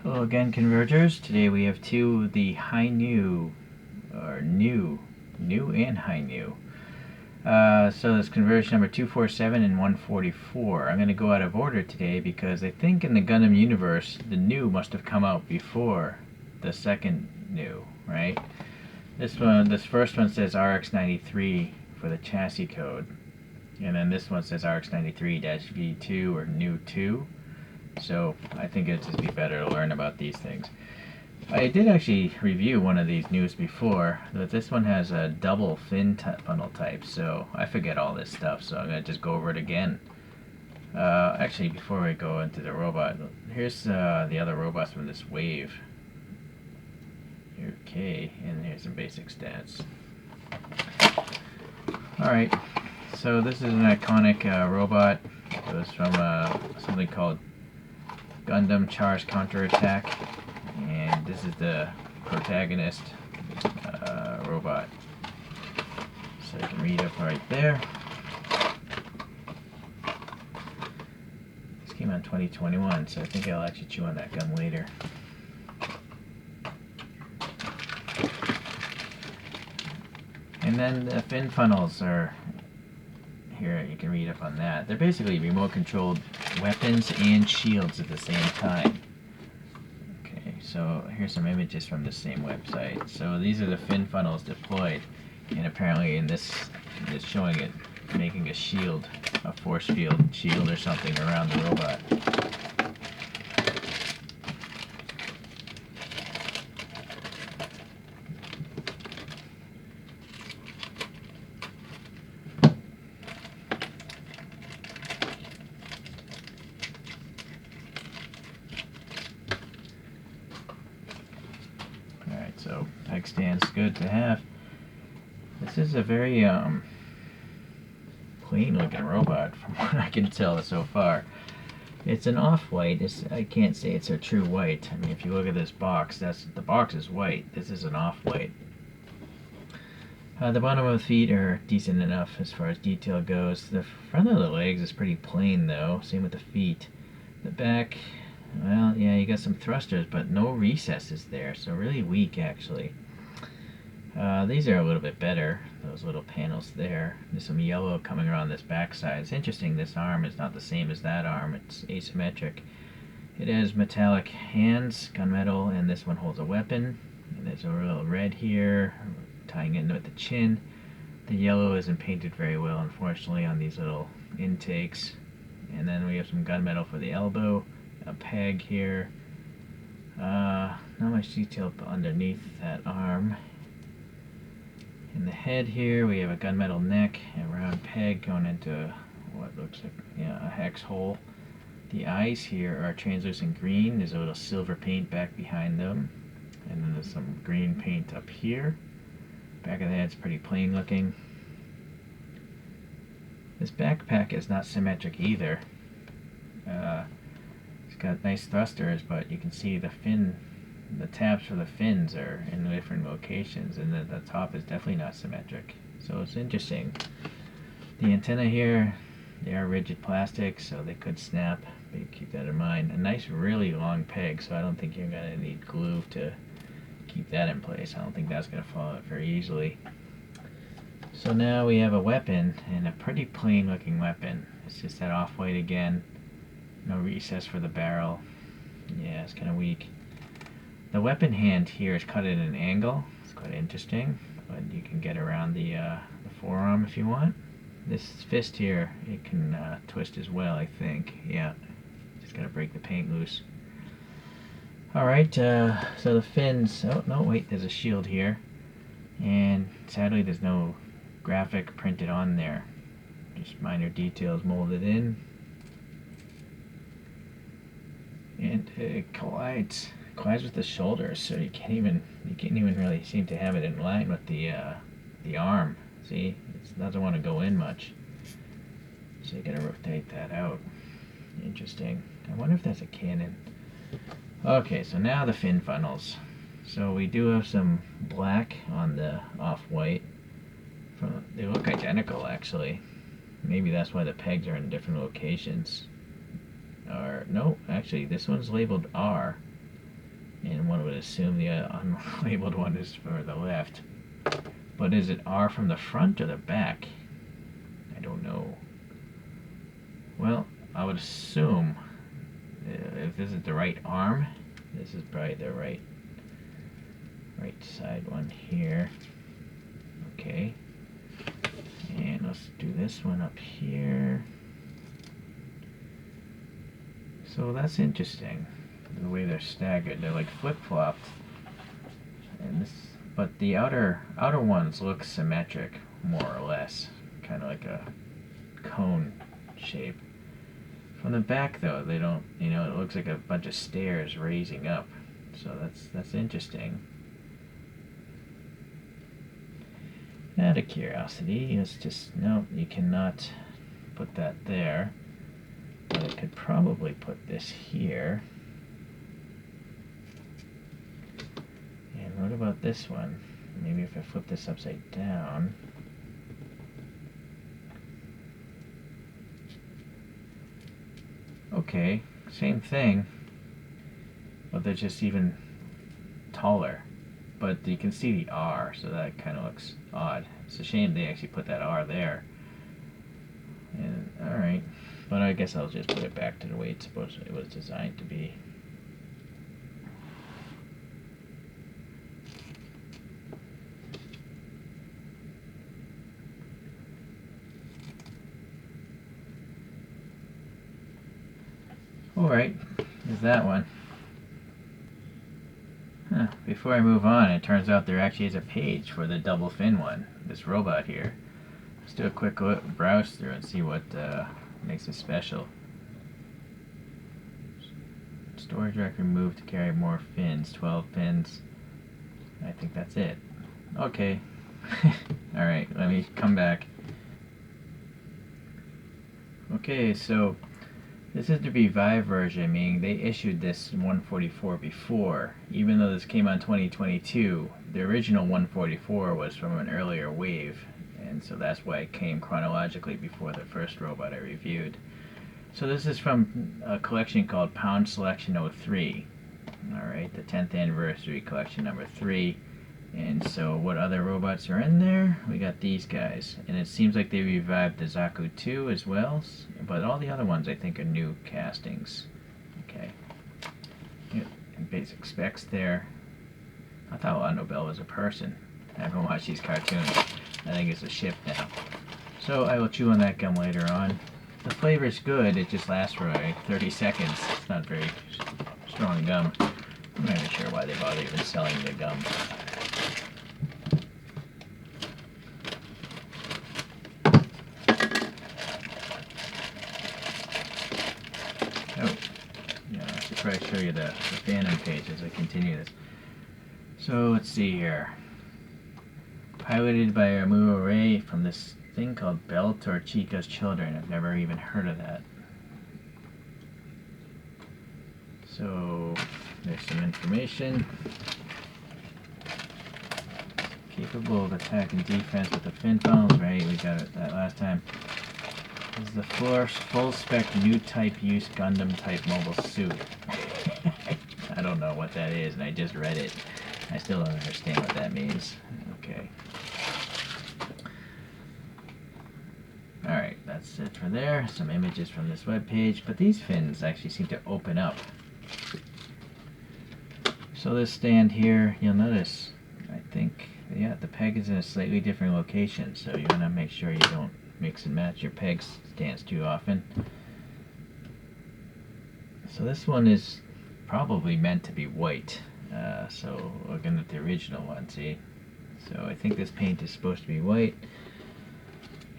Hello again, Convergers. Today we have two of the high new, or new and high new. So this conversion number 247 and 144. I'm going to go out of order today because I think in the Gundam universe, the new must have come out before the second new, right? This first one says RX93 for the chassis code. And then this one says RX93-V2 or new 2. So I think it'd just be better to learn about these things. I did actually review one of these news before, but this one has a double fin funnel type, so I forget all this stuff, so I'm going to just go over it again. Actually, before we go into the robot, here's the other robots from this wave. Okay, and here's some basic stats. Alright, so this is an iconic robot. It was from something called Gundam Char's Counterattack, and this is the protagonist robot. So you can read up right there. This came out in 2021, so I think I'll actually chew on that gum later. And then the fin funnels are here, you can read up on that. They're basically remote controlled weapons and shields at the same time. Okay, so here's some images from the same website. So these are the fin funnels deployed, and apparently in this is showing it making a shield, a force field shield or something around the robot. So peg stand's good to have. This is a very clean looking robot from what I can tell so far. It's an off-white. I can't say it's a true white. I mean, if you look at this box, the box is white. This is an off-white. The bottom of the feet are decent enough as far as detail goes. The front of the legs is pretty plain though. Same with the feet. The back, well, yeah, you got some thrusters, but no recesses there, so really weak, actually. These are a little bit better, those little panels there. There's some yellow coming around this backside. It's interesting, this arm is not the same as that arm. It's asymmetric. It has metallic hands, gunmetal, and this one holds a weapon. And there's a little red here, tying in with the chin. The yellow isn't painted very well, unfortunately, on these little intakes. And then we have some gunmetal for the elbow. A peg here. Not much detail underneath that arm. In the head here we have a gunmetal neck, a round peg going into what looks like a hex hole. The eyes here are translucent green. There's a little silver paint back behind them. And then there's some green paint up here. Back of the head's pretty plain looking. This backpack is not symmetric either. It's got nice thrusters, but you can see the tabs for the fins are in different locations, and the top is definitely not symmetric. So it's interesting. The antenna here, they are rigid plastic, so they could snap, but keep that in mind. A nice, really long peg, so I don't think you're going to need glue to keep that in place. I don't think that's going to fall out very easily. So now we have a weapon, and a pretty plain looking weapon. It's just that off-white again. No recess for the barrel. Yeah, it's kind of weak. The weapon hand here is cut at an angle. It's quite interesting, but you can get around the forearm if you want. This fist here, it can twist as well, I think. Yeah, just gotta break the paint loose. Alright, so the fins, oh no, wait, there's a shield here. And sadly there's no graphic printed on there. Just minor details molded in. And it collides with the shoulders, so you can't even really seem to have it in line with the arm. See, it doesn't want to go in much, so you gotta rotate that out. Interesting. I wonder if that's a cannon. Okay, so now the fin funnels. So we do have some black on the off-white. They look identical, actually. Maybe that's why the pegs are in different locations. Or, no, actually, this one's labeled R. and one would assume the unlabeled one is for the left. But is it R from the front or the back? I don't know. Well, I would assume if this is the right arm, this is probably the right side one here. Okay. And let's do this one up here. So that's interesting, the way they're staggered. They're like flip-flopped. And this, but the outer ones look symmetric, more or less, kind of like a cone shape. From the back, though, they don't. You know, it looks like a bunch of stairs raising up. So that's interesting. Out of curiosity, it's just no. You cannot put that there. But I could probably put this here. And what about this one? Maybe if I flip this upside down. Okay, same thing, but they're just even taller. But you can see the R, so that kind of looks odd. It's a shame they actually put that R there. And alright, but I guess I'll just put it back to the way it was designed to be. Alright, there's that one. Huh, before I move on, it turns out there actually is a page for the double fin one, this robot here. Let's do a quick browse through and see what makes it special. Storage rack removed to carry more fins, 12 fins. I think that's it. Okay. Alright, let me come back. Okay, so this is the revived version, meaning they issued this 144 before. Even though this came on 2022, the original 144 was from an earlier wave, and so that's why it came chronologically before the first robot I reviewed. So this is from a collection called Pound Selection 03. Alright, the 10th anniversary collection number 3. And so what other robots are in there? We got these guys. And it seems like they revived the Zaku 2 as well. But all the other ones I think are new castings. Okay. Yep. And basic specs there. I thought Annabelle was a person. I haven't watched these cartoons. I think it's a ship now. So I will chew on that gum later on. The flavor's good. It just lasts for like 30 seconds. It's not very strong gum. I'm not even sure why they bother even selling the gum. Try to show you the fandom page as I continue this. So let's see here. Piloted by Amuro Ray from this thing called Beltor Chica's Children. I've never even heard of that. So there's some information. Capable of attack and defense with the fin funnels, right? We got it that last time. This is the full spec new type use Gundam type mobile suit. I don't know what that is, and I just read it. I still don't understand what that means. Okay. Alright, that's it for there. Some images from this webpage, but these fins actually seem to open up. So this stand here, you'll notice, I think, yeah, the peg is in a slightly different location, so you want to make sure you don't mix and match your peg stands too often. So this one is probably meant to be white. So looking at the original one, see? So I think this paint is supposed to be white.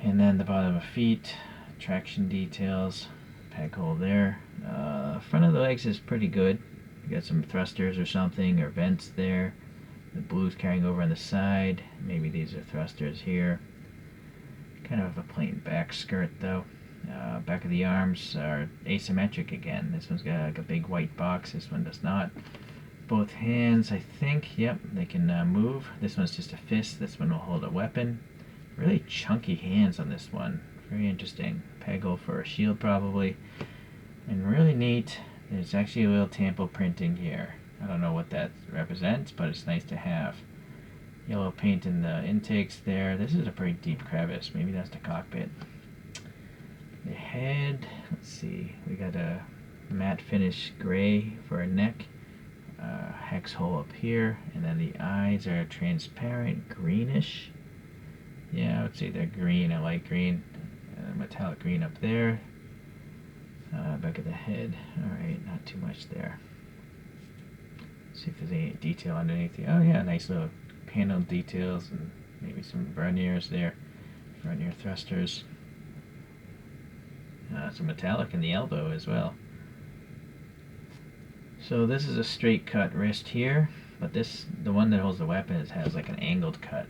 And then the bottom of feet, traction details, peg hole there. Front of the legs is pretty good. You got some thrusters or something, or vents there. The blue's carrying over on the side. Maybe these are thrusters here. Kind of a plain back skirt though. Back of the arms are asymmetric again. This one's got like a big white box. This one does not. Both hands, I think, yep, they can move. This one's just a fist. This one will hold a weapon. Really chunky hands on this one. Very interesting. Peg hole for a shield probably. And really neat. There's actually a little tampo printing here. I don't know what that represents, but it's nice to have. Yellow paint in the intakes there. This is a pretty deep crevice. Maybe that's the cockpit. The head, let's see, we got a matte finish gray for a neck, hex hole up here, and then the eyes are transparent greenish. Yeah, I would say they're green, a light green, metallic green up there. Back of the head, alright, not too much there. See if there's any detail underneath the, oh yeah, nice little panel details and maybe some verniers there, vernier thrusters. Some metallic in the elbow as well. So this is a straight cut wrist here, but this, the one that holds the weapon, has like an angled cut.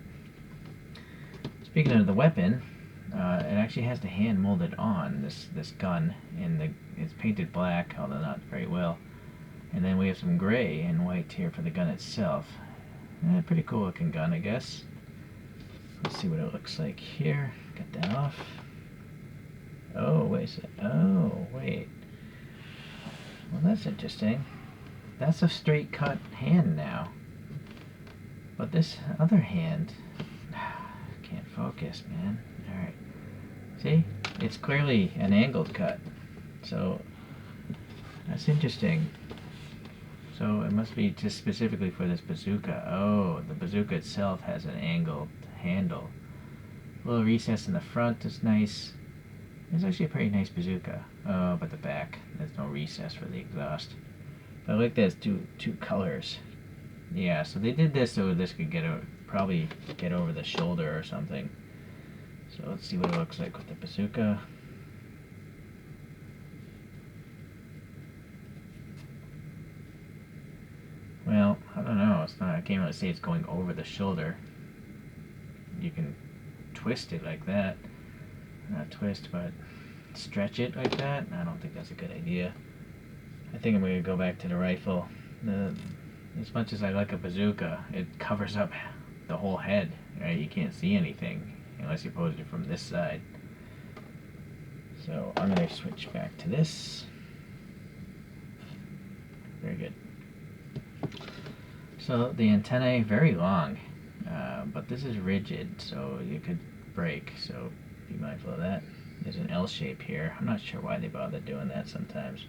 Speaking of the weapon, it actually has the hand molded on this gun, and it's painted black, although not very well. And then we have some gray and white here for the gun itself. Pretty cool looking gun, I guess. Let's see what it looks like here. Get that off. Oh, wait a sec. Oh, wait. Well, that's interesting. That's a straight cut hand now. But this other hand, can't focus, man. Alright. See? It's clearly an angled cut. So, that's interesting. So it must be just specifically for this bazooka. Oh, the bazooka itself has an angled handle. A little recess in the front is nice. It's actually a pretty nice bazooka. Oh, but the back, there's no recess for the exhaust. But I like there's two colors. Yeah, so they did this so this could probably get over the shoulder or something. So let's see what it looks like with the bazooka. Well, I don't know. It's not. I can't really say it's going over the shoulder. You can twist it like that. Not twist, but stretch it like that. I don't think that's a good idea. I think I'm going to go back to the rifle. As much as I like a bazooka, it covers up the whole head. Right? You can't see anything unless you pose it from this side. So I'm going to switch back to this. Very good. So the antennae, very long, but this is rigid, so you could break, so be mindful of that. There's an L shape here. I'm not sure why they bother doing that sometimes.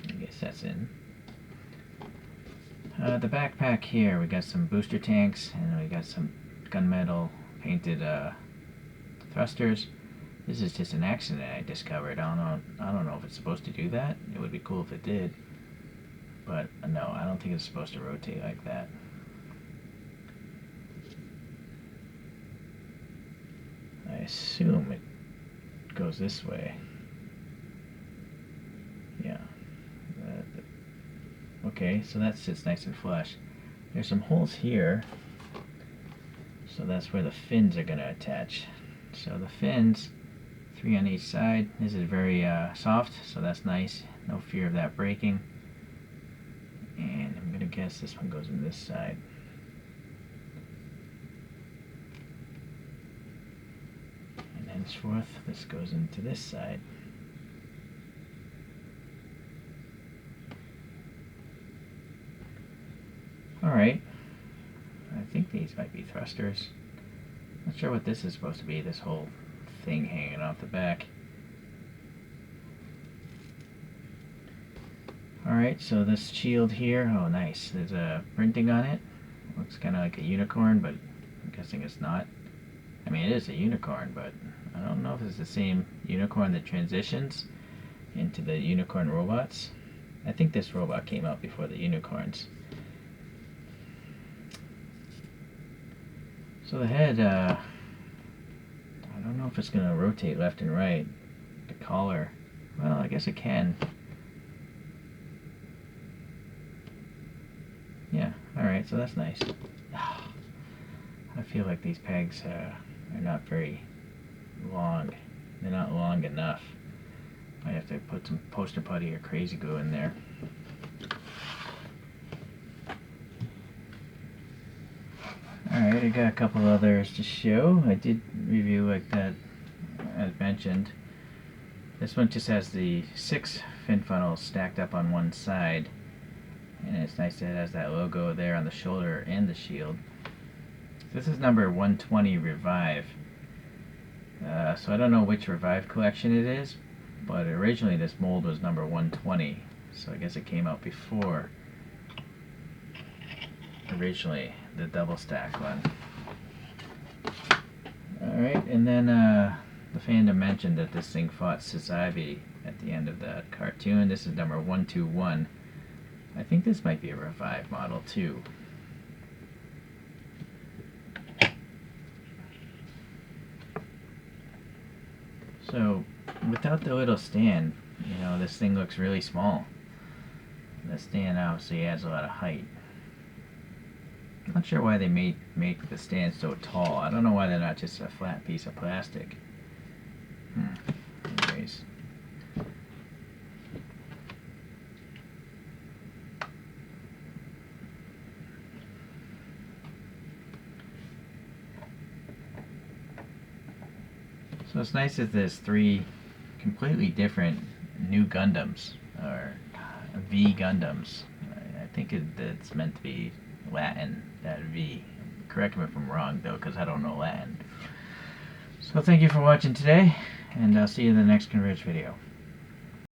I guess that's in. The backpack here, we got some booster tanks, and we got some gunmetal painted thrusters. This is just an accident I discovered. I don't know if it's supposed to do that. It would be cool if it did. But no, I don't think it's supposed to rotate like that. I assume it goes this way. Yeah. Okay, so that sits nice and flush. There's some holes here. So that's where the fins are going to attach. So the fins, 3 on each side. This is very soft, so that's nice. No fear of that breaking. And I'm going to guess this one goes in this side. And henceforth, this goes into this side. Alright. I think these might be thrusters. Not sure what this is supposed to be, this whole thing hanging off the back. Alright, so this shield here, oh nice, there's a printing on it. Looks kind of like a unicorn, but I'm guessing it's not. I mean, it is a unicorn, but I don't know if it's the same unicorn that transitions into the unicorn robots. I think this robot came out before the unicorns. So the head, I don't know if it's going to rotate left and right. The collar, well, I guess it can. Yeah, alright, so that's nice. I feel like these pegs are not very long. They're not long enough. I have to put some poster putty or crazy glue in there. Alright, I got a couple others to show. I did review like that as mentioned. This one just has the 6 fin funnels stacked up on one side, and it's nice that it has that logo there on the shoulder and the shield. This is number 120 Revive. So I don't know which Revive collection it is, but originally this mold was number 120, so I guess it came out before originally the double stack one. Alright, and then the fandom mentioned that this thing fought Sazabi at the end of the cartoon. This is number 121. I think this might be a Revive model too. So, without the little stand, you know, this thing looks really small. The stand obviously adds a lot of height. I'm not sure why they make the stand so tall. I don't know why they're not just a flat piece of plastic. Anyways. So it's nice that there's 3 completely different new Gundams, or V Gundams. I think it's meant to be Latin, that V. Correct me if I'm wrong though, because I don't know Latin. So thank you for watching today, and I'll see you in the next Converge video.